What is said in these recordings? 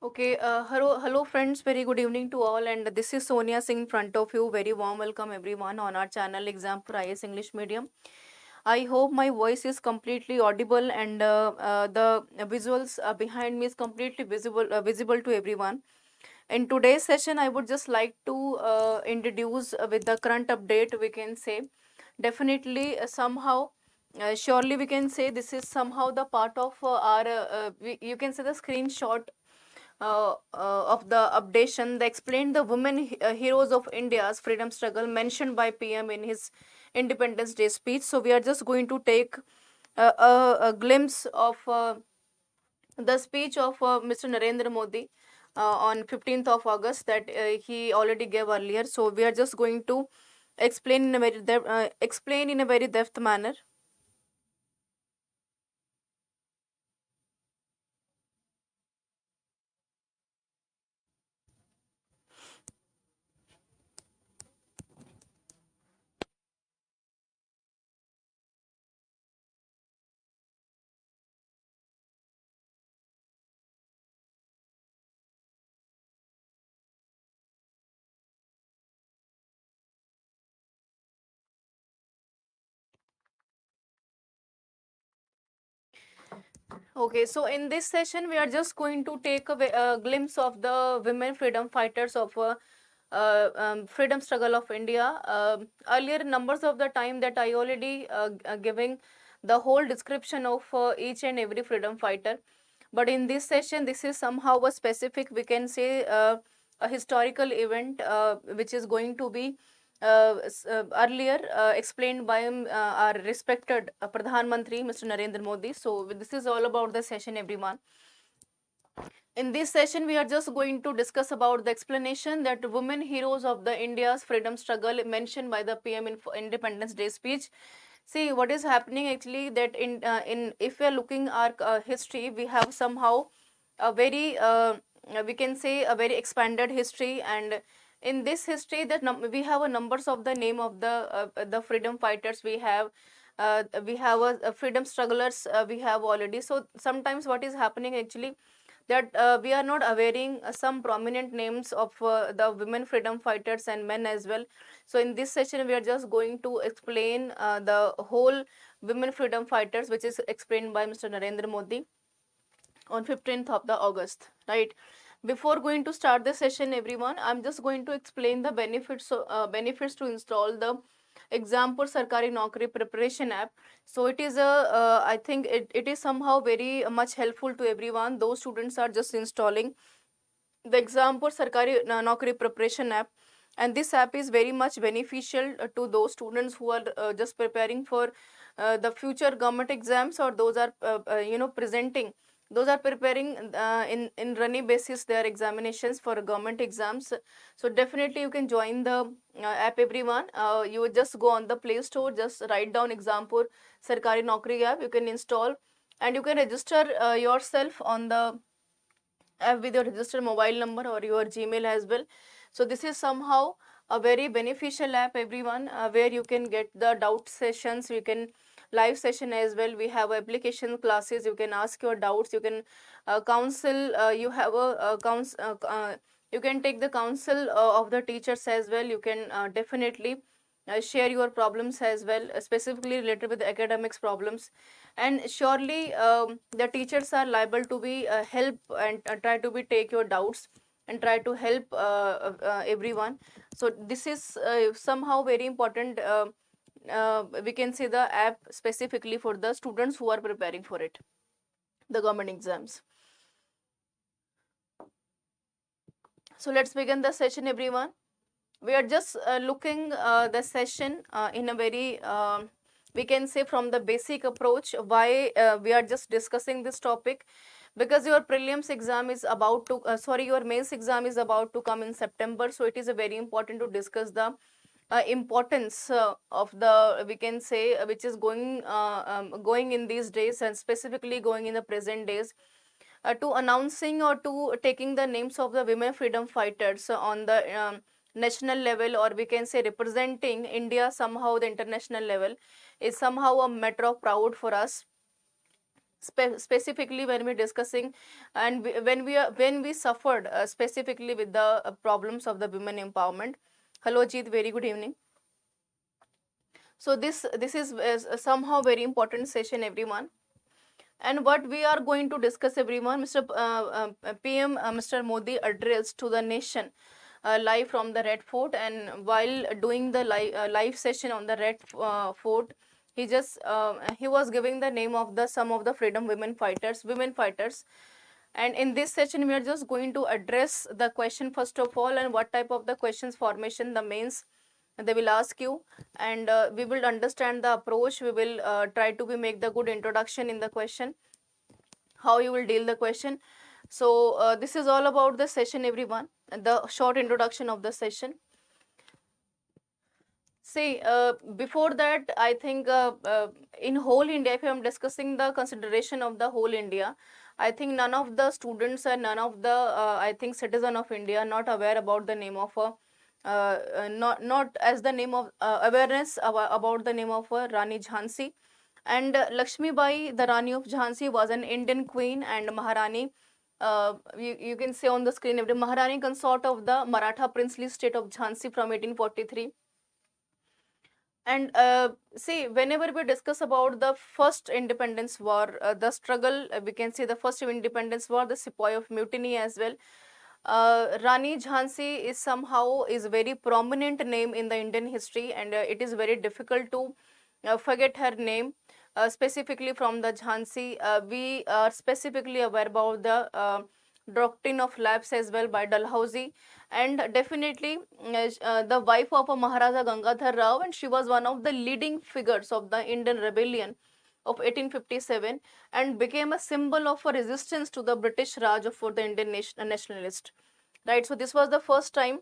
Okay, hello friends, very good evening to all, and this is Sonia Singh in front of you. Very warm welcome everyone on our channel EXAMPUR IAS English Medium. I hope my voice is completely audible and the visuals behind me is completely visible to everyone. In today's session, I would just like to introduce with the current update. We can say definitely somehow. Surely we can say this is somehow the part of you can say the screenshot of the updation. They explained the women heroes of India's freedom struggle mentioned by PM in his Independence Day speech. So we are just going to take a glimpse of the speech of Mr. Narendra Modi on 15th of August that he already gave earlier. So we are just going to explain in a very depth manner. Okay, so in this session, we are just going to take a glimpse of the women freedom fighters of freedom struggle of India. Earlier numbers of the time that I already giving the whole description of each and every freedom fighter. But in this session, this is somehow a specific, we can say, a historical event which is going to be earlier explained by our respected Pradhan Mantri, Mr. Narendra Modi. So this is all about the session, everyone. In this session, we are just going to discuss about the explanation that women heroes of the India's freedom struggle mentioned by the PM in Independence Day speech. See what is happening actually that in if we are looking our history, we have somehow a very we can say a very expanded history, and in this history that we have a numbers of the name of the freedom fighters we have a freedom strugglers we have already. So sometimes what is happening actually that we are not awareing some prominent names of the women freedom fighters and men as well. So in this session, we are just going to explain the whole women freedom fighters, which is explained by Mr. Narendra Modi on 15th of the August, right? Before going to start the session, everyone, I'm just going to explain the benefits benefits to install the EXAMPUR Sarkari Naukri preparation app. So it is a I think it is somehow very much helpful to everyone. Those students are just installing the EXAMPUR Sarkari Naukri preparation app, and this app is very much beneficial to those students who are just preparing for the future government exams, or those are presenting, those are preparing in RANI basis their examinations for government exams. So definitely you can join the app, everyone. You would just go on the Play Store, just write down EXAMPUR Sarkari Naukri app, you can install, and you can register yourself on the app with your registered mobile number or your Gmail as well. So this is somehow a very beneficial app, everyone, where you can get the doubt sessions, you can live session as well. We have application classes, you can ask your doubts, you can counsel, you have a you can take the counsel of the teachers as well. You can definitely share your problems as well, specifically related with the academics problems, and surely the teachers are liable to be help and try to be take your doubts and try to help everyone. So this is somehow very important, we can say, the app specifically for the students who are preparing for it, the government exams. So let's begin the session, everyone. We are just looking the session in a very we can say from the basic approach. Why we are just discussing this topic? Because your prelims exam is about to sorry, your mains exam is about to come in September, so it is a very important to discuss the importance of the, we can say, which is going in these days, and specifically going in the present days, to announcing or to taking the names of the women freedom fighters on the national level, or we can say representing India somehow the international level, is somehow a matter of proud for us. specifically when we're discussing, and when we suffered specifically with the problems of the women empowerment. Hello Jeet, very good evening. So this is somehow very important session, everyone. And what we are going to discuss, everyone, PM Mr. Modi addressed to the nation live from the Red Fort, and while doing the live session on the Red Fort, he was giving the name of the some of the freedom women fighters. And in this session, we are just going to address the question first of all, and what type of the questions formation the mains they will ask you, and we will understand the approach. We will try to make the good introduction in the question, how you will deal the question. So this is all about the session, everyone, the short introduction of the session. See, before that, I think in whole India, if I am discussing the consideration of the whole India, I think none of the students and none of the I think citizen of India are not aware about the name of a not as the name of awareness about the name of Rani Jhansi. And Lakshmi Bai, the Rani of Jhansi, was an Indian queen and Maharani. You can say on the screen, Maharani consort of the Maratha princely state of Jhansi from 1843. And see, whenever we discuss about the first independence war, the struggle, we can say the first independence war, the Sepoy of Mutiny as well. Rani Jhansi is somehow is very prominent name in the Indian history, and it is very difficult to forget her name. Specifically from the Jhansi, we are specifically aware about the doctrine of lapse as well by Dalhousie, and definitely the wife of a Maharaja Gangadhar Rao, and she was one of the leading figures of the Indian rebellion of 1857 and became a symbol of a resistance to the British Raj for the Indian nationalist. Right, so this was the first time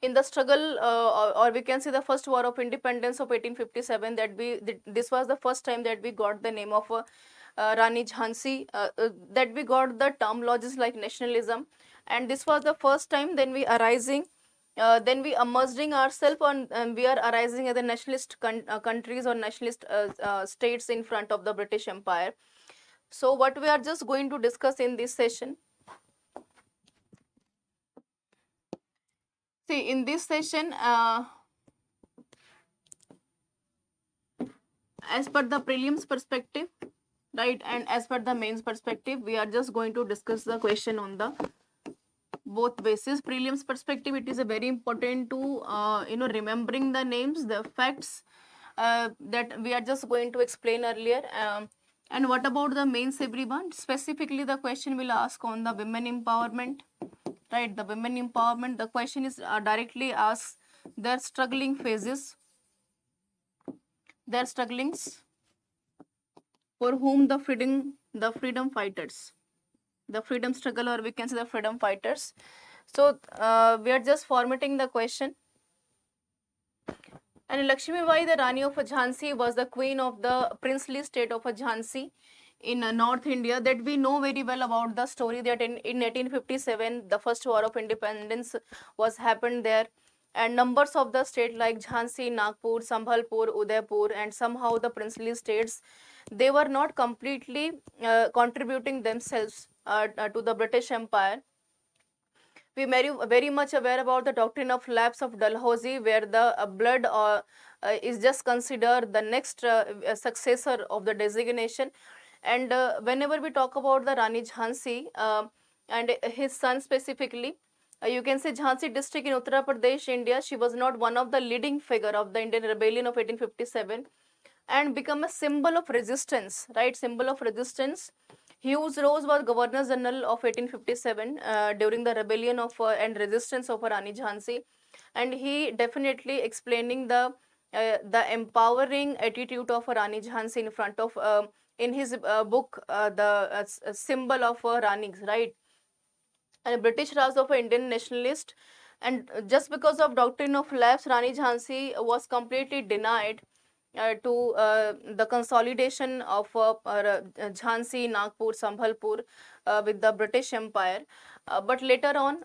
in the struggle, or we can say the first war of independence of 1857, that this was the first time that we got the name of Rani Jhansi, that we got the terminologies like nationalism, and this was the first time then we arising. Then we emerging ourselves on, we are arising as the nationalist countries or nationalist states in front of the British Empire. So what we are just going to discuss in this session. See, in this session, as per the prelims perspective, right, and as per the mains perspective, we are just going to discuss the question on the both basis. Prelims perspective, it is a very important to remembering the names, the facts that we are just going to explain earlier. And what about the mains, everyone? Specifically, the question will ask on the women empowerment, right? The women empowerment, the question is directly asks their struggling phases, their strugglings, for whom the freedom fighters, the freedom struggle, or we can say the freedom fighters. So we are just formatting the question. And Lakshmi Bai, the Rani of Jhansi, was the queen of the princely state of Jhansi in North India. That we know very well about the story that in 1857 the first war of independence was happened there, and numbers of the state like Jhansi, Nagpur, Sambhalpur, Udaipur, and somehow the princely states, they were not completely contributing themselves to the British Empire. We very much aware about the doctrine of lapse of Dalhousie, where the blood is just considered the next successor of the designation. And whenever we talk about the Rani Jhansi and his son specifically, you can say Jhansi district in Uttar Pradesh, India, she was not one of the leading figure of the Indian rebellion of 1857 and become a symbol of resistance, right? Symbol of resistance. Hughes Rose was Governor General of 1857 during the rebellion of and resistance of Rani Jhansi, and he definitely explaining the empowering attitude of Rani Jhansi in front of in his book the symbol of Rani, right? And British Raj of Indian nationalist, and just because of doctrine of lapse, Rani Jhansi was completely denied to the consolidation of Jhansi, Nagpur, Sambhalpur with the British Empire. But later on,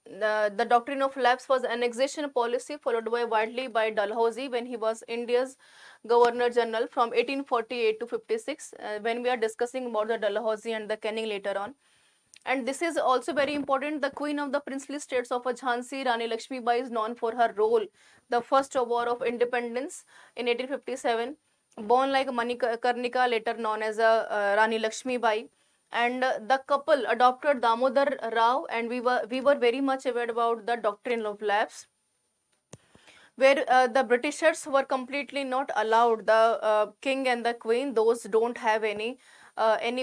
the doctrine of lapse was annexation policy followed by widely by Dalhousie when he was India's Governor General from 1848 to 56, when we are discussing about the Dalhousie and the Canning later on. And this is also very important. The Queen of the Princely States of Jhansi, Rani Lakshmi Bai, is known for her role, the first war of independence in 1857. Born like Manikarnika, later known as Rani Lakshmi Bai, and the couple adopted Damodar Rao, and we were very much aware about the doctrine of lapse, where the Britishers were completely not allowed, the king and the queen, those don't have any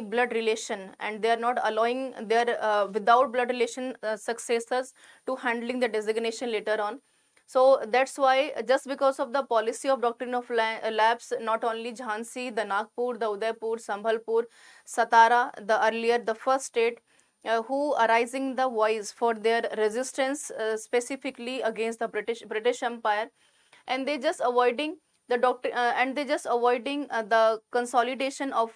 blood relation, and they are not allowing their without blood relation successors to handling the designation later on. So that's why, just because of the policy of doctrine of lapse, not only Jhansi, the Nagpur, the Udaipur, Sambhalpur, Satara, the earlier the first state, who are raising the voice for their resistance specifically against the British Empire, and they just avoiding the doctrine and they just avoiding the consolidation of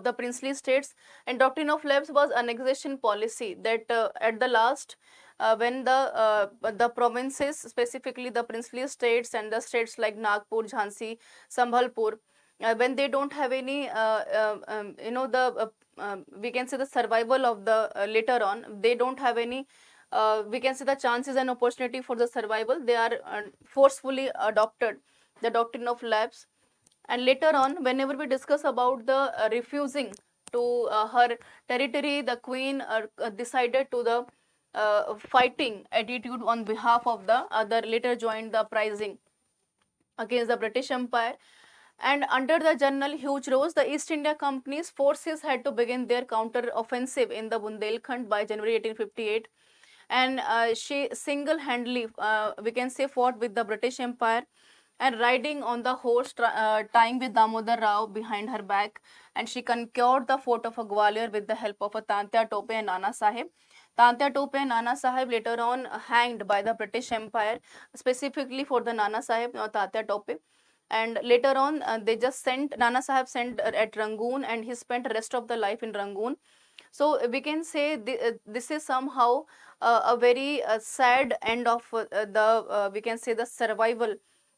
the princely states. And doctrine of lapse was annexation policy, that at the last, when the provinces, specifically the princely states and the states like Nagpur, Jhansi, Sambhalpur, when they don't have any the we can say the survival of the later on, they don't have any we can say the chances and opportunity for the survival, they are forcefully adopted the doctrine of lapse. And later on, whenever we discuss about the refusing to her territory, the queen decided to the fighting attitude on behalf of the other, later joined the uprising against the British Empire. And under the General Hugh Ross, the East India Company's forces had to begin their counter-offensive in the Bundelkhand by January 1858. And she single-handedly, we can say, fought with the British Empire, and riding on the horse, tying with Damodar Rao behind her back. And she conquered the fort of Gwalior with the help of a Tantia Tope and Nana Sahib. Tantia Tope and Nana Sahib later on hanged by the British Empire, specifically for the Nana Sahib, not Tantia Tope. And later on, they just sent, Nana Sahib sent at Rangoon, and he spent the rest of the life in Rangoon. So we can say this is somehow a very sad end of the we can say the survival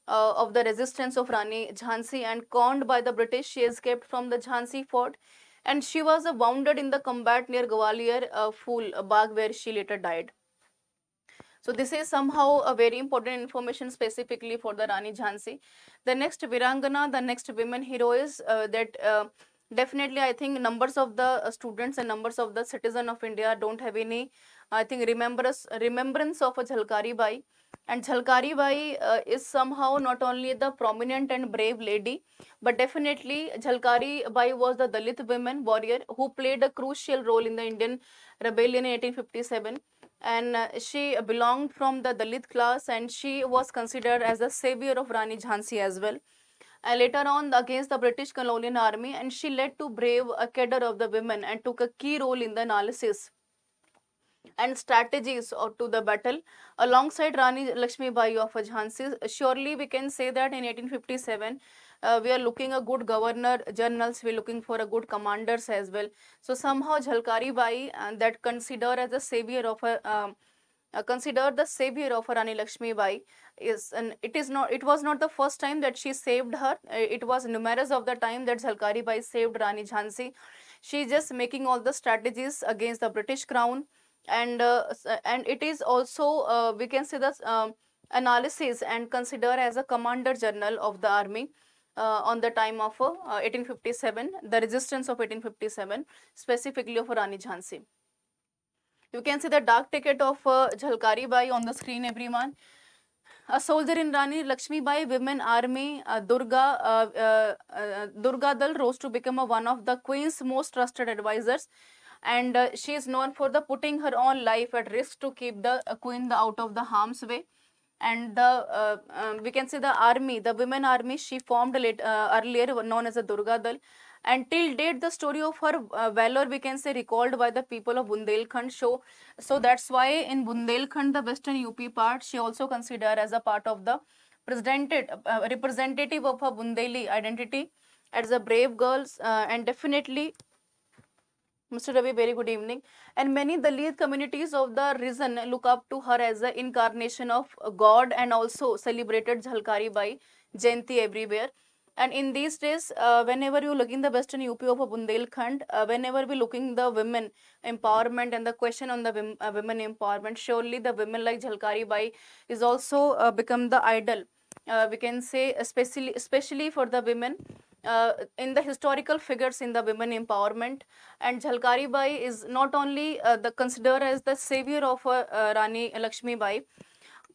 of the resistance of Rani Jhansi. And conned by the British, she escaped from the Jhansi fort, and she was wounded in the combat near Gwalior Phul Bagh, where she later died. So this is somehow a very important information specifically for the Rani Jhansi. The next Virangana, the next women heroes that definitely I think numbers of the students and numbers of the citizen of India don't have any, I think, remembrance of a Jhalkari Bai. And Jhalkari Bai is somehow not only the prominent and brave lady, but definitely Jhalkari Bai was the Dalit women warrior who played a crucial role in the Indian rebellion in 1857. And she belonged from the Dalit class, and she was considered as the savior of Rani Jhansi as well. And later on, against the British colonial army, and she led to brave a cadre of the women and took a key role in the analysis and strategies to the battle alongside Rani Lakshmi Bai of Jhansi. Surely we can say that in 1857 we are looking a good governor generals, we are looking for a good commanders as well. So somehow Jhalkari Bai, that considered as a savior of a considered the savior of Rani Lakshmi Bai, is, and it was not the first time that she saved her. It was numerous of the time that Jhalkari Bai saved Rani Jhansi. She just making all the strategies against the British crown. And it is also we can say that analysis and consider as a commander general of the army on the time of 1857, the resistance of 1857, specifically of Rani Jhansi. You can see the dark ticket of Jhalkari Bai on the screen, everyone. A soldier in Rani Lakshmi Bai women army, Durga Dal rose to become one of the queen's most trusted advisors. And she is known for the putting her own life at risk to keep the queen out of the harm's way. And the we can say the army, the women army, she formed earlier known as the Durga Dal. And till date, the story of her valor, we can say, recalled by the people of Bundelkhand. So that's why in Bundelkhand, the western UP part, she also considered as a part of the representative of her Bundeli identity as a brave girls. And definitely Mr. Ravi, very good evening. And many Dalit communities of the region look up to her as the incarnation of God and also celebrated Jhalkari Bai Jayanti everywhere. And in these days, whenever you look in the western UP of Bundelkhand, whenever we looking the women empowerment and the question on the women empowerment, surely the women like Jhalkari Bai is also become the idol. We can say especially for the women in the historical figures in the women empowerment. And Jhalkari Bai is not only the considered as the savior of Rani Lakshmi Bai,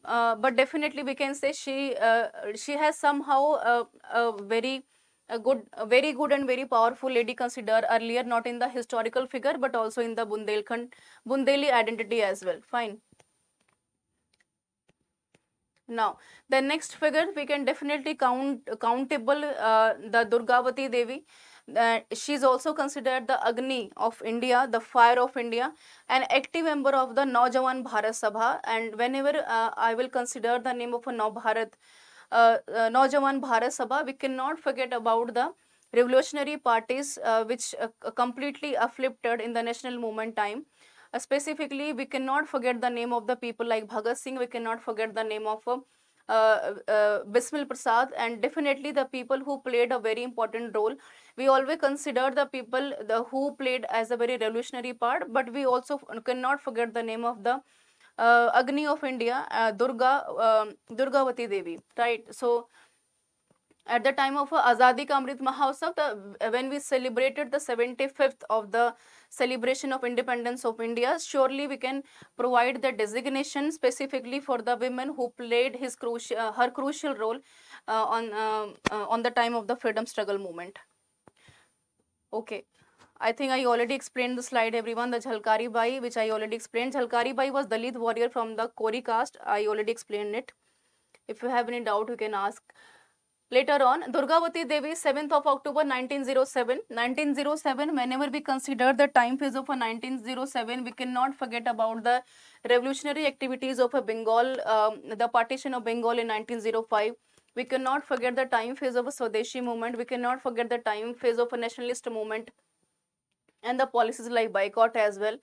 but definitely we can say she has somehow a very good and very powerful lady considered earlier, not in the historical figure but also in the Bundeli identity as well. Fine. Now, the next figure we can definitely countable the Durgavati Devi. She is also considered the Agni of India, the fire of India, an active member of the Naujawan Bharat Sabha. And whenever I will consider the name of a Naujawan Bharat Sabha, we cannot forget about the revolutionary parties which completely uplifted in the national movement time. Specifically, we cannot forget the name of the people like Bhagat Singh, we cannot forget the name of Bismil Prasad, and definitely the people who played a very important role. We always consider the people who played as a very revolutionary part, but we also cannot forget the name of the Agni of India, Durgavati Devi, right? So, at the time of Azadi Ka Amrit Mahotsav, when we celebrated the 75th of the celebration of independence of India, surely we can provide the designation specifically for the women who played her crucial role on the time of the freedom struggle movement. Okay. I think I already explained the slide, everyone. The Jhalkari Bai, which I already explained. Jhalkari Bai was Dalit warrior from the Kori caste. I already explained it. If you have any doubt, you can ask. Later on, Durgavati Devi, 7th of October 1907. 1907, whenever we consider the time phase of 1907, we cannot forget about the revolutionary activities of Bengal, the partition of Bengal in 1905. We cannot forget the time phase of a Swadeshi movement. We cannot forget the time phase of a nationalist movement and the policies like boycott as well.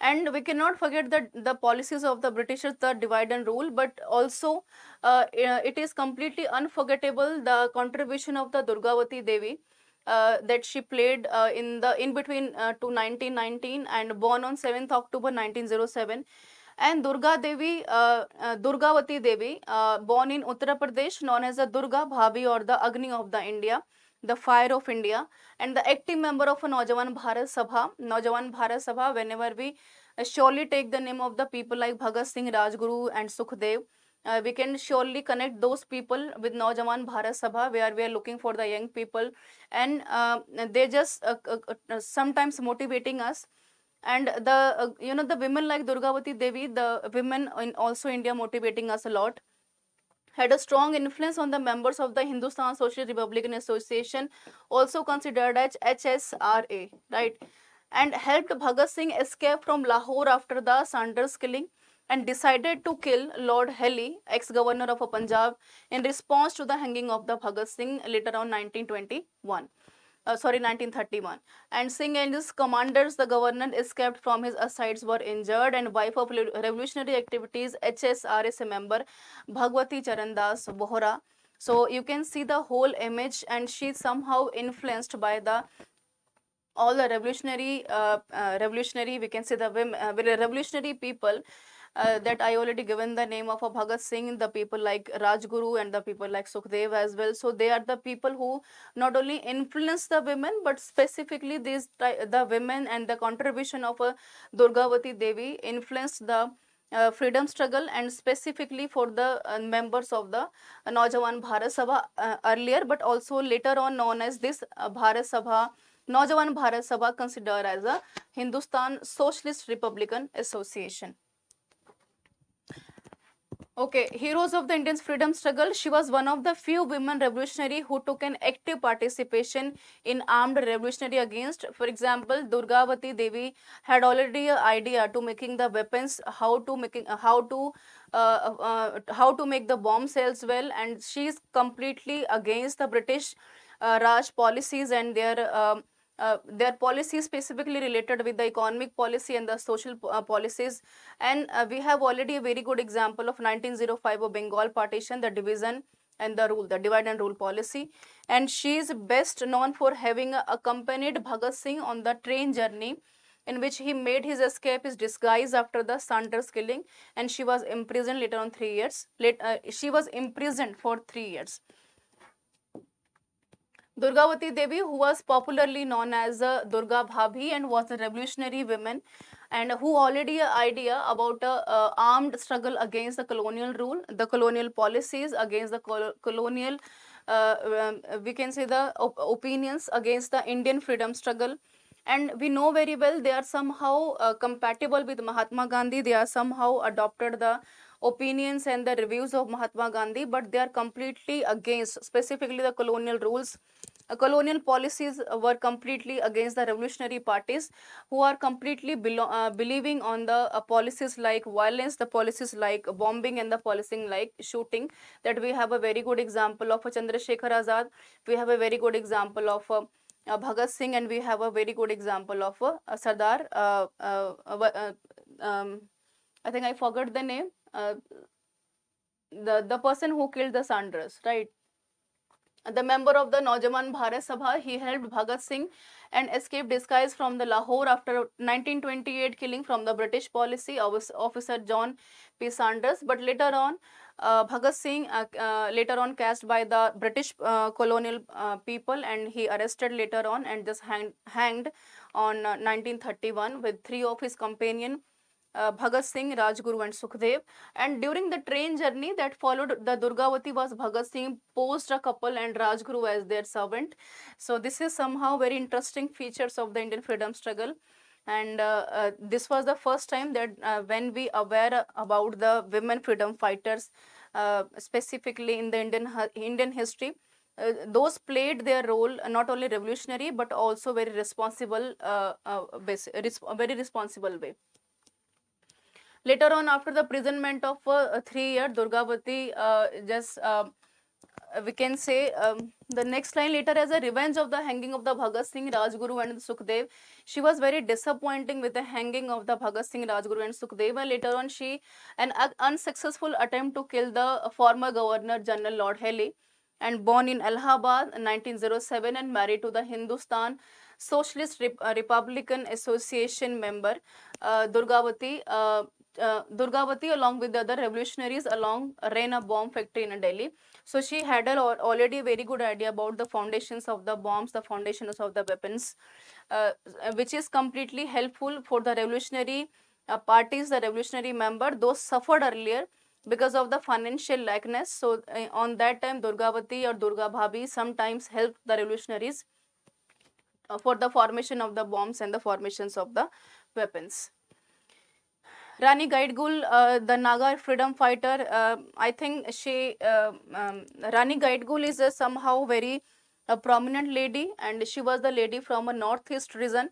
And we cannot forget the policies of the Britishers, the divide and rule, but also it is completely unforgettable the contribution of the Durgavati Devi that she played in between to 1919 and born on 7th October 1907. And Durgavati Devi, born in Uttar Pradesh, known as the Durga Bhabi or the Agni of the India, the fire of India, and the active member of a Naujawan Bharat Sabha. Whenever we surely take the name of the people like Bhagat Singh, Rajguru, and Sukhdev, we can surely connect those people with Naujawan Bharat Sabha, where we are looking for the young people, and they just sometimes motivating us. And the the women like Durgavati Devi, the women in also India motivating us a lot, had a strong influence on the members of the Hindustan Social Republican Association, also considered as HSRA, right? And helped Bhagat Singh escape from Lahore after the Sanders killing, and decided to kill Lord Haley, ex-governor of Punjab, in response to the hanging of the Bhagat Singh later on 1931. And Singh and his commanders, the governor, escaped from his asides, were injured, and wife of revolutionary activities, HSRS member Bhagwati Charandas Bohra. So you can see the whole image, and she somehow influenced by the all the revolutionary, we can say the women, revolutionary people that I already given the name of Bhagat Singh, the people like Rajguru and the people like Sukhdev as well. So they are the people who not only influence the women, but specifically the women, and the contribution of Durgavati Devi influenced the freedom struggle, and specifically for the members of the Naujawan Bharat Sabha earlier, but also later on known as this Bharat Sabha, Naujawan Bharat Sabha, considered as a Hindustan Socialist Republican Association. Okay, heroes of the Indian freedom struggle. She was one of the few women revolutionary who took an active participation in armed revolutionary against. For example, Durgavati Devi had already an idea to making the weapons, how to make the bomb cells well, and she is completely against the British Raj policies and their their policies specifically related with the economic policy and the social policies. And we have already a very good example of 1905 of Bengal partition, the division and the rule, the divide and rule policy. And she is best known for having accompanied Bhagat Singh on the train journey in which he made his escape, his disguise after the Sanders killing, and she was imprisoned later on 3 years. She was imprisoned for 3 years. Durgavati Devi, who was popularly known as Durga Bhabhi and was a revolutionary woman, and who already an idea about armed struggle against the colonial rule, the colonial policies, against the colonial, we can say the opinions against the Indian freedom struggle. And we know very well they are somehow compatible with Mahatma Gandhi. They are somehow adopted the opinions and the reviews of Mahatma Gandhi, but they are completely against, specifically the colonial rules. Colonial policies were completely against the revolutionary parties, who are completely believing on the policies like violence, the policies like bombing, and the policies like shooting. That we have a very good example of Chandrasekhar Azad. We have a very good example of Bhagat Singh, and we have a very good example of Sardar. I think I forgot the name. The person who killed the Sanders, right? The member of the Naujawan Bharat Sabha, he helped Bhagat Singh and escaped disguise from the Lahore after 1928 killing from the British policy officer John P. Sanders. But later on, Bhagat Singh later on cast by the British colonial people, and he arrested later on and just hanged on 1931 with 3 of his companions, Bhagat Singh, Rajguru and Sukhdev. And during the train journey that followed the Durgavati was Bhagat Singh posed a couple and Rajguru as their servant. So this is somehow very interesting features of the Indian freedom struggle. And this was the first time that when we aware about the women freedom fighters, specifically in the Indian history, those played their role not only revolutionary but also very responsible, very responsible way. Later on, after the imprisonment of 3 years, Durgavati we can say the next line later, as a revenge of the hanging of the Bhagat Singh, Rajguru and Sukhdev, she was very disappointing with the hanging of the Bhagat Singh, Rajguru and Sukhdev. And later on, an unsuccessful attempt to kill the former Governor General Lord Haley, and born in Allahabad in 1907 and married to the Hindustan Socialist Republican Association member Durgavati. Durgavati, along with the other revolutionaries, ran a bomb factory in Delhi. So she had already a very good idea about the foundations of the bombs, the foundations of the weapons, which is completely helpful for the revolutionary parties, the revolutionary member. Those suffered earlier because of the financial lackness. So on that time, Durgavati or Durga Bhabhi sometimes helped the revolutionaries for the formation of the bombs and the formations of the weapons. Rani Gaidgul, the Naga freedom fighter, I think Rani Gaidgul is somehow very prominent lady, and she was the lady from a northeast region.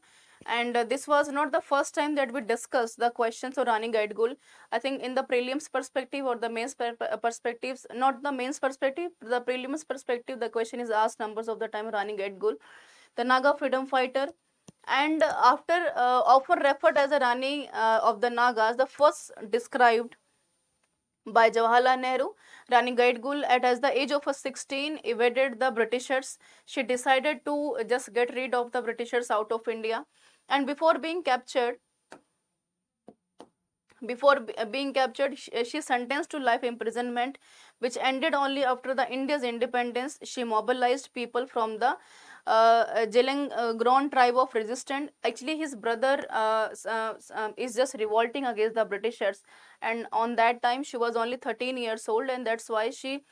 And this was not the first time that we discussed the questions of Rani Gaidgul. I think in the prelims perspective or the mains perspectives, not the mains perspective, the prelims perspective, the question is asked numbers of the time Rani Gaidgul, the Naga freedom fighter. And after often referred as a Rani of the Nagas, the first described by Jawaharlal Nehru, Rani Gaidgul at the age of 16 evaded the Britishers. She decided to just get rid of the Britishers out of India, and before being captured, she sentenced to life imprisonment, which ended only after the India's independence. She mobilized people from the Jelangron tribe of resistance. Actually, his brother is just revolting against the Britishers, and on that time she was only 13 years old, and that's why she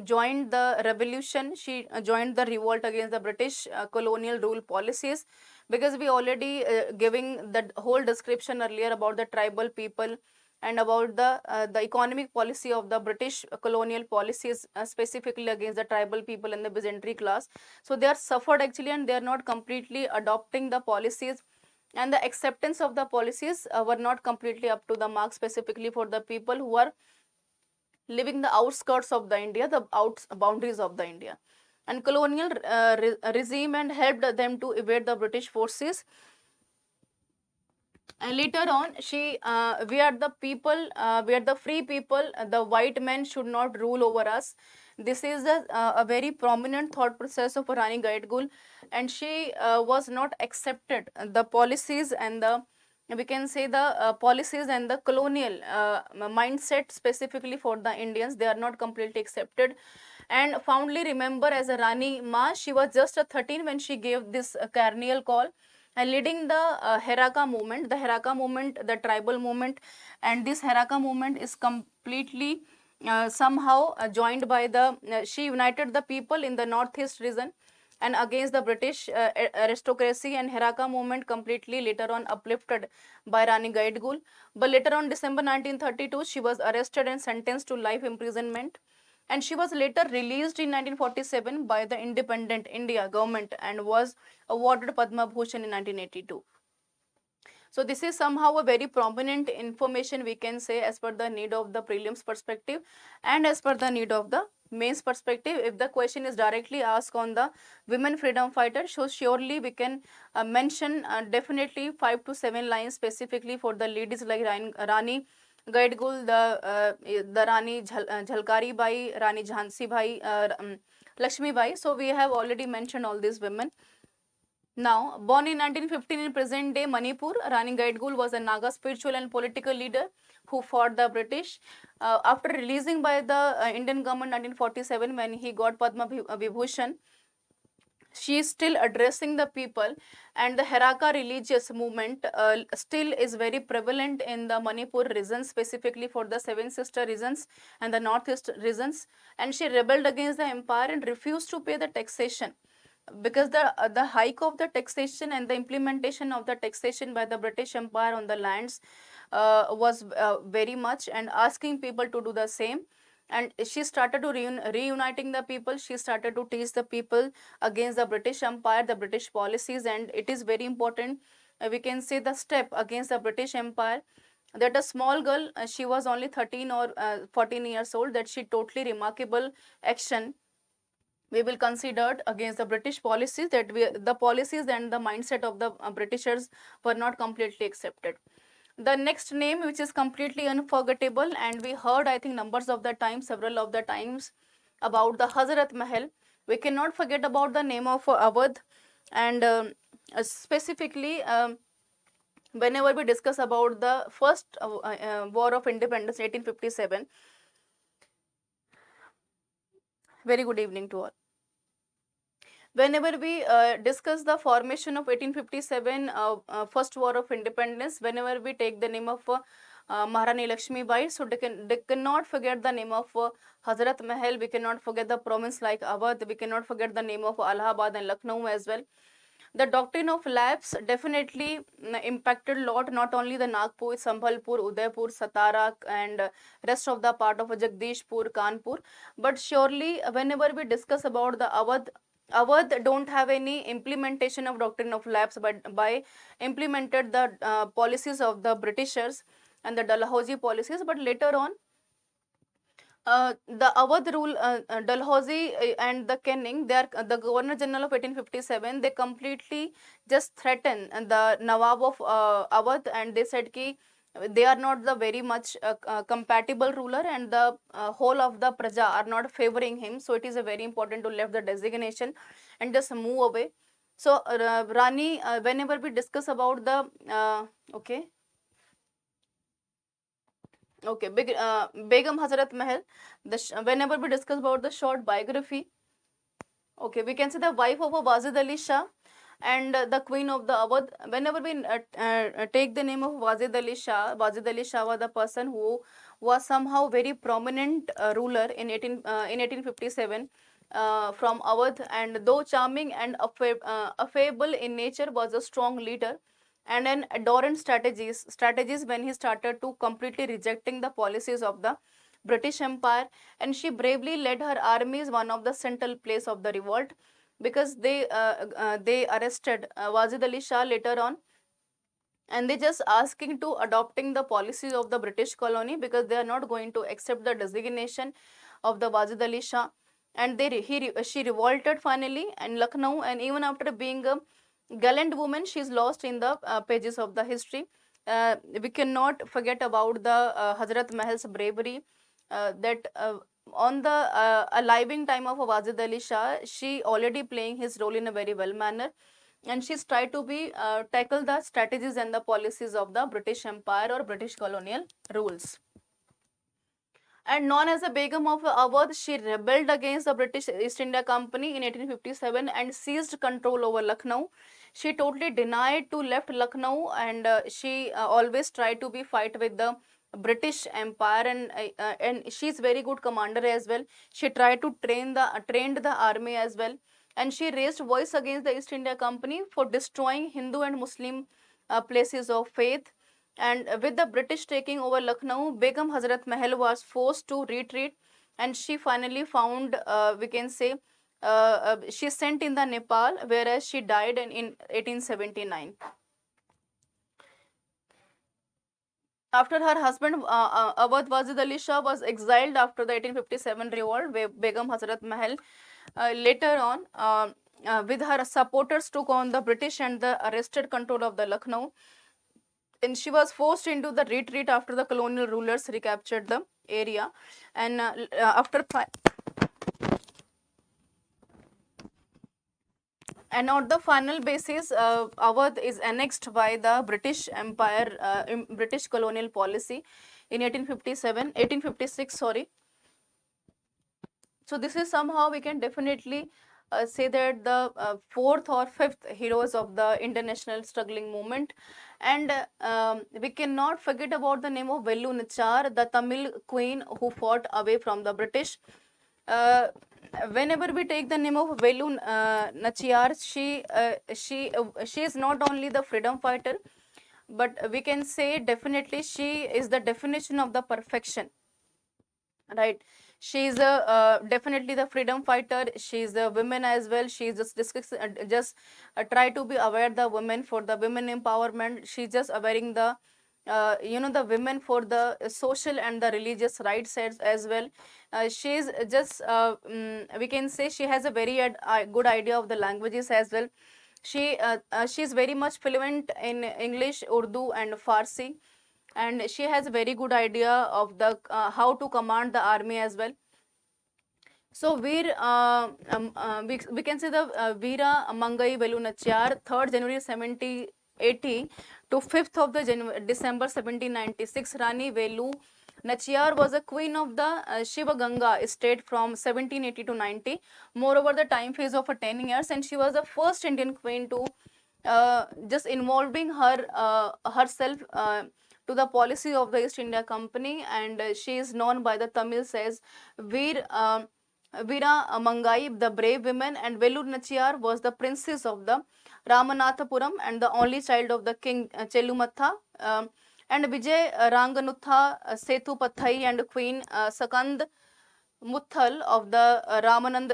joined the revolution. She joined the revolt against the British colonial rule policies, because we already giving the whole description earlier about the tribal people and about the economic policy of the British colonial policies, specifically against the tribal people and the peasantry class. So they are suffered actually, and they are not completely adopting the policies, and the acceptance of the policies were not completely up to the mark, specifically for the people who are living the outskirts of the India, the boundaries of the India. and colonial regime and helped them to evade the British forces. And later on, we are the people, we are the free people. The white men should not rule over us. This is a very prominent thought process of Rani Gaidgul, and she was not accepted. The policies and the, we can say, the policies and the colonial mindset specifically for the Indians, they are not completely accepted. And fondly remember as a Rani Ma, she was just a 13 when she gave this carnival call, and leading the Heraka movement. The Heraka movement, the tribal movement, and this Heraka movement is completely somehow joined by the, she united the people in the northeast region and against the British aristocracy, and Heraka movement completely later on uplifted by Rani Gaidgul. But later on December 1932, she was arrested and sentenced to life imprisonment, and she was later released in 1947 by the independent India government and was awarded Padma Bhushan in 1982. So this is somehow a very prominent information, we can say, as per the need of the prelims perspective and as per the need of the mains perspective. If the question is directly asked on the women freedom fighter, so surely we can mention definitely 5 to 7 lines specifically for the ladies like Rani Gaidgul, the Rani Jhalkari Bai, Rani Jhansi Bai, Lakshmi Bai. So we have already mentioned all these women. Now, born in 1915 in present day Manipur, Rani Gaidgul was a Naga spiritual and political leader who fought the British. After releasing by the Indian government 1947, when he got Padma Vibhushan, she is still addressing the people, and the Heraka religious movement still is very prevalent in the Manipur region, specifically for the Seven Sister regions and the Northeast regions. And she rebelled against the empire and refused to pay the taxation, because the hike of the taxation and the implementation of the taxation by the British Empire on the lands was very much, and asking people to do the same. And she started to reuniting the people. She started to teach the people against the British Empire, the British policies. And it is very important, we can say, the step against the British Empire, that a small girl, she was only 13 or 14 years old, that she totally remarkable action we will consider against the British policies, that the policies and the mindset of the Britishers were not completely accepted. The next name, which is completely unforgettable, and we heard, I think, numbers of the times, several of the times, about the Hazrat Mahal. We cannot forget about the name of Awadh, and specifically whenever we discuss about the first war of independence, 1857. Very good evening to all. Whenever we discuss the formation of 1857 first war of independence, whenever we take the name of Maharani Lakshmi Bai, so they cannot forget the name of Hazrat Mahal. We cannot forget the province like Awadh. We cannot forget the name of Allahabad and Lucknow as well. The doctrine of lapse definitely impacted a lot, not only the Nagpur, Sambhalpur, Udaipur, Satara, and rest of the part of Jagdishpur, Kanpur. But surely, whenever we discuss about the Awadh don't have any implementation of doctrine of lapse, but by implemented the policies of the Britishers and the Dalhousie policies. But later on, the Awadh rule, Dalhousie and the Canning, they are the Governor General of 1857. They completely just threatened the Nawab of Awadh, and they said ki they are not the very much compatible ruler, and the whole of the praja are not favoring him. So it is a very important to left the designation and just move away. So Rani, whenever we discuss about the Begum Hazrat Mahal, whenever we discuss about the short biography, we can say the wife of Wazid Ali Shah and the queen of the Awadh. Whenever we take the name of Wazid Ali Shah was the person who was somehow very prominent ruler in 1857 from Awadh, and though charming and affable in nature, was a strong leader and an adorant strategies when he started to completely rejecting the policies of the British Empire. And she bravely led her armies one of the central place of the revolt, because they arrested Wazid Ali Shah later on, and they just asking to adopting the policies of the British colony, because they are not going to accept the designation of the Wazid Ali Shah. and she revolted finally in Lucknow, and even after being a gallant woman, she is lost in the pages of the history. We cannot forget about the Hazrat Mahal's bravery, that on the arriving time of Wajid Ali Shah, she already playing his role in a very well manner, and she's tried to be tackle the strategies and the policies of the British Empire or British colonial rules. And known as the Begum of Awadh, she rebelled against the British East India Company in 1857 and seized control over Lucknow. She totally denied to left Lucknow, and she always tried to be fight with the British Empire, and she's very good commander as well. She tried to trained the army as well, and she raised voice against the East India Company for destroying Hindu and Muslim places of faith. And with the British taking over Lucknow, Begum Hazrat Mahal was forced to retreat, and she finally found, we can say, she sent in the Nepal, whereas she died in 1879. After her husband Awadh Wajid Ali Shah was exiled after the 1857 revolt, Begum Hazrat Mahal later on with her supporters took on the British and the arrested control of the Lucknow, and she was forced into the retreat after the colonial rulers recaptured the area. And after and on the final basis, Awadh is annexed by the British Empire, British colonial policy in 1856, sorry. So this is somehow we can definitely say that the fourth or fifth heroes of the international struggling movement. And we cannot forget about the name of Vellu Nachar, the Tamil queen who fought away from the British. Whenever we take the name of Vellu Nachiyar, she is not only the freedom fighter, but we can say definitely she is the definition of the perfection, right? She is definitely the freedom fighter. She is a woman as well. She is just try to be aware the women for the women empowerment. She's just awareing the the women for the social and the religious rights as well. She's just we can say she has a very good idea of the languages as well. She's very much fluent in English, Urdu, and Farsi, and she has a very good idea of the how to command the army as well. So we can say the Veera Mangai Velu Nachiyar, 3rd January 1780 to 5th of the December 1796. Rani Velu Nachiyar was a queen of the Shiva Ganga state from 1780 to 90. Moreover, the time phase of 10 years, and she was the first Indian queen to just involving herself to the policy of the East India Company, and she is known by the Tamils as Veera Mangai, the brave woman, and Vellur Nachiyar was the princess of the Ramanathapuram and the only child of the king Chelumatha, and Vijay Ranganutha Setupathai and Queen Sakand Muthal of the Ramanand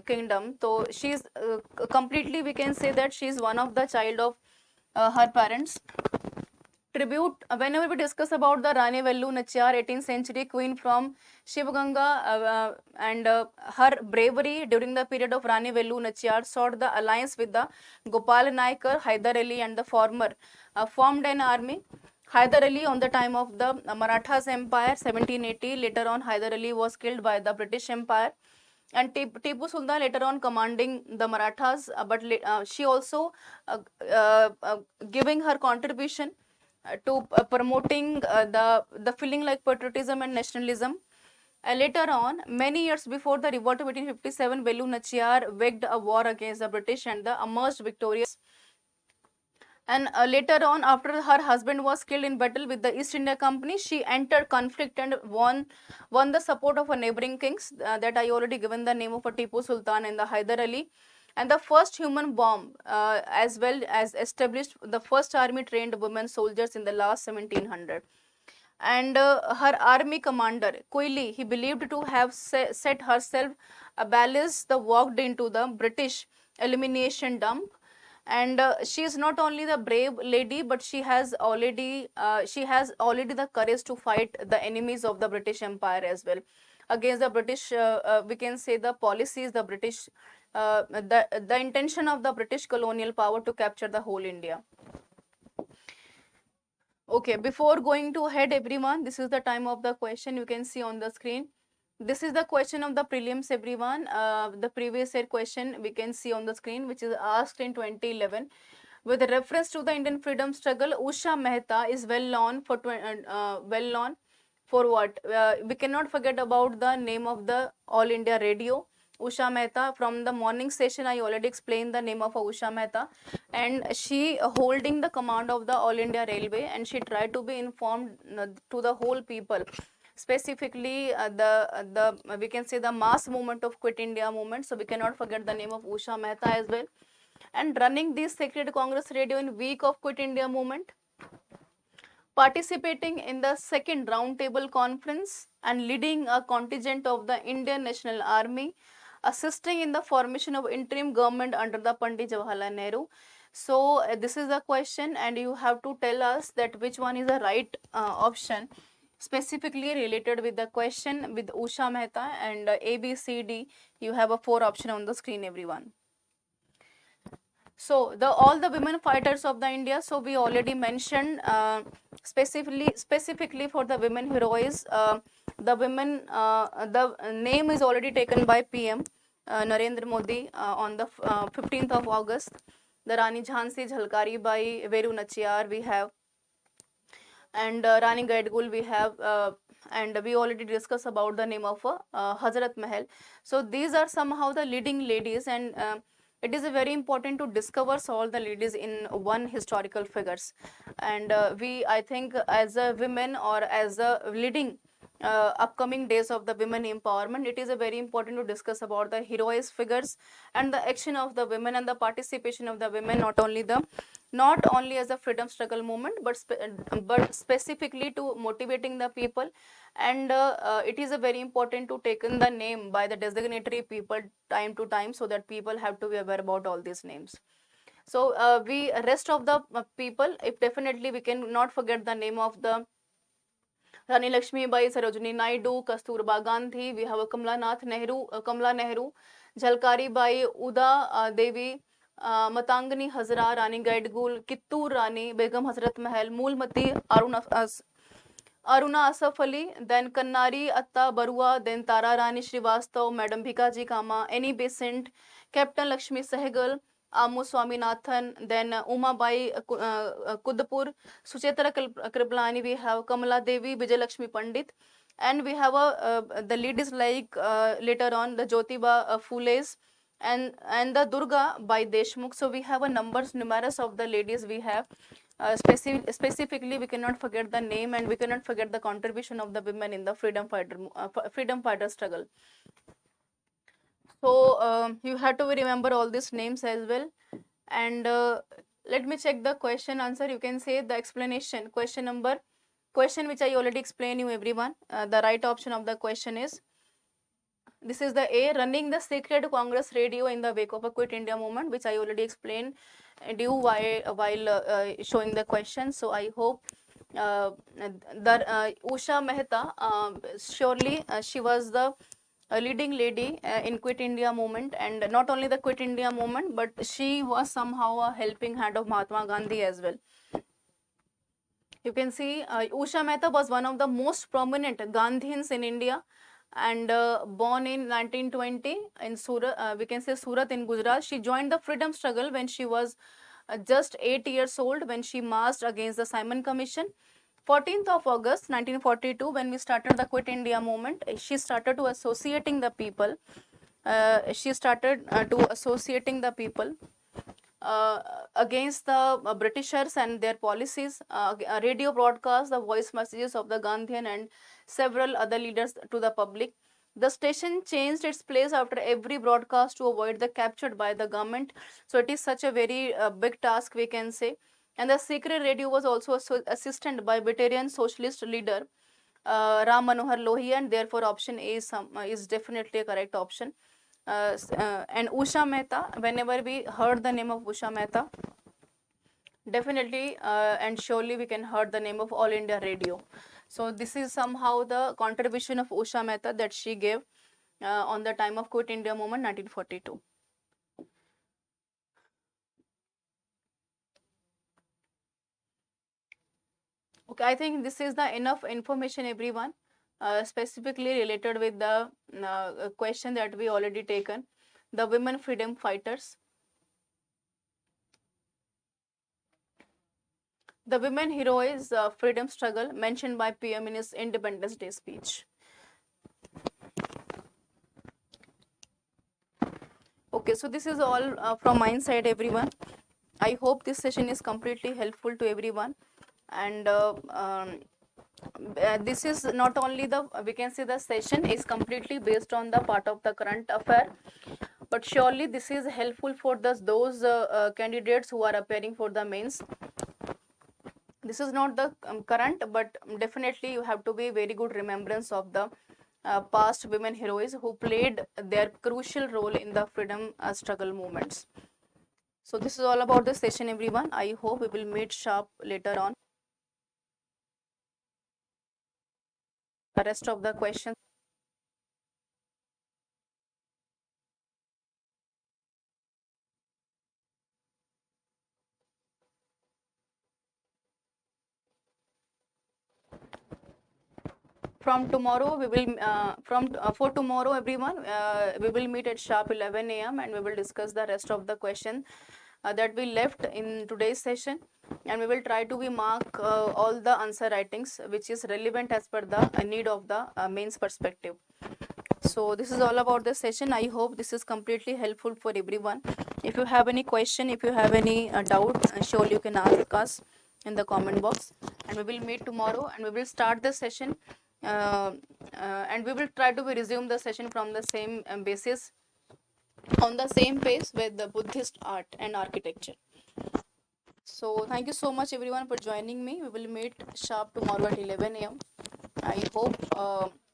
kingdom. So she is completely, we can say that she is one of the child of her parents. Tribute, whenever we discuss about the Rani Vellu Nachiyar, 18th century queen from Shivaganga, and her bravery during the period of Rani Vellu Nachiyar sought the alliance with the Gopal Naikar, Haidar Ali, and the former formed an army. Haidar Ali on the time of the Marathas Empire, 1780. Later on, Haidar Ali was killed by the British Empire, and Tipu Sultan later on commanding the Marathas, but she also giving her contribution to promoting the feeling like patriotism and nationalism. Later on, many years before the revolt of 1857, Vellu Nachiyar waged a war against the British and emerged victorious. And later on, after her husband was killed in battle with the East India Company, she entered conflict and won the support of her neighboring kings that I already given the name of Tipu Sultan and the Haidar Ali. And the first human bomb, as well as established the first army trained women soldiers in the last 1700. And her army commander, Coily, he believed to have set herself ablaze, walked into the British elimination dump. And she is not only the brave lady, but she has already the courage to fight the enemies of the British Empire as well. against the British, we can say the policies, the British, the intention of the British colonial power to capture the whole India. Okay, before going to ahead everyone, this is the time of the question you can see on the screen. This is the question of the prelims everyone. The previous year question we can see on the screen, which is asked in 2011. With reference to the Indian freedom struggle, Usha Mehta is well known for what? We cannot forget about the name of the All India Radio. Usha Mehta, from the morning session I already explained the name of Usha Mehta, and she holding the command of the All India Railway, and she tried to be informed to the whole people, specifically the we can say the mass movement of Quit India movement. So we cannot forget the name of Usha Mehta as well. And running this Sacred Congress Radio in week of Quit India movement, participating in the second roundtable conference, and leading a contingent of the Indian National Army, assisting in the formation of interim government under the Pandit Jawaharlal Nehru. So this is the question, and you have to tell us that which one is the right option, specifically related with the question with Usha Mehta, and A, B, C, D. You have a 4 option on the screen, everyone. So all the women fighters of the India. So we already mentioned specifically for the women heroes. The women, the name is already taken by PM Narendra Modi on the 15th of August. The Rani Jhansi Jhalkari by Veru Nachiyar we have, and Rani Gaidgul we have, and we already discussed about the name of Hazrat Mahal. So these are somehow the leading ladies, and it is very important to discover all the ladies in one historical figures. And I think as a women, or as a leading upcoming days of the women empowerment, it is very important to discuss about the heroic figures and the action of the women and the participation of the women, not only as a freedom struggle movement, but specifically to motivating the people. And it is very important to take in the name by the designatory people time to time, so that people have to be aware about all these names. So we rest of the people, if definitely we can not forget the name of the Rani Lakshmi Bai, Sarojini Naidu, Kasturba Gandhi, we have Kamala Nehru, Jhalkari Bai, Uda Devi, Matangani Hazra, Rani Gaidgul, Kittur Rani, Begum Hazrat Mahal, Moolmati Aruna Asaf Ali, then Kannari Atta Barua, then Tara Rani Srivastav, Madam Bhikaji Kama, Annie Besant, Captain Lakshmi Sehgal, Amu Swaminathan, then Uma Bai Kudapur, Sucheta Kriplani, we have Kamala Devi, Vijay Lakshmi Pandit, and we have the ladies like later on the Jyotiba Phule's, and the Durga by Deshmukh. So we have numerous of the ladies we have. Specifically, we cannot forget the name, and we cannot forget the contribution of the women in the freedom fighter struggle. So you have to remember all these names as well. And let me check the question answer. You can say the explanation. Question which I already explained you everyone. The right option of the question is, this is the A, running the Sacred Congress Radio in the wake of a Quit India movement, which I already explained you while showing the question. So I hope Usha Mehta, surely she was the leading lady in Quit India movement, and not only the Quit India movement, but she was somehow a helping hand of Mahatma Gandhi as well. You can see Usha Mehta was one of the most prominent Gandhians in India, and born in 1920 in Surat, we can say Surat in Gujarat. She joined the freedom struggle when she was just 8 years old, when she marched against the Simon Commission. 14th of August 1942, when we started the Quit India movement, she started to associating the people. Against the Britishers and their policies. A radio broadcast the voice messages of the Gandhian and several other leaders to the public. The station changed its place after every broadcast to avoid the captured by the government. So it is such a very big task, we can say. And the secret radio was also assisted by veteran socialist leader Ram Manohar Lohia, and therefore option A is definitely a correct option. And Usha Mehta, whenever we heard the name of Usha Mehta, definitely and surely we can heard the name of All India Radio. So this is somehow the contribution of Usha Mehta that she gave on the time of Quit India movement 1942. Okay, I think this is the enough information, everyone, specifically related with the question that we already taken, the women freedom fighters. The women heroes freedom struggle mentioned by PM in his Independence Day speech. Okay, so this is all from my side, everyone. I hope this session is completely helpful to everyone. And this is not only the, we can say the session is completely based on the part of the current affair, but surely this is helpful for those candidates who are appearing for the mains. This is not the current, but definitely you have to be very good remembrance of the past women heroes who played their crucial role in the freedom struggle movements. So this is all about the session, everyone. I hope we will meet sharp later on. The rest of the questions. From tomorrow, we will for tomorrow, everyone, we will meet at sharp 11 a.m. and we will discuss the rest of the question that we left in today's session, and we will try to be mark all the answer writings which is relevant as per the need of the mains perspective. So this is all about the session. I hope this is completely helpful for everyone. If you have any question, if you have any doubt, surely you can ask us in the comment box, and we will meet tomorrow and we will start the session and we will try to resume the session from the same basis, on the same pace with the Buddhist art and architecture. So thank you so much, everyone, for joining me. We will meet sharp tomorrow at 11 a.m. I hope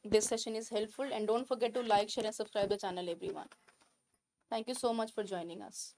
this session is helpful, and don't forget to like, share and subscribe the channel, everyone. Thank you so much for joining us.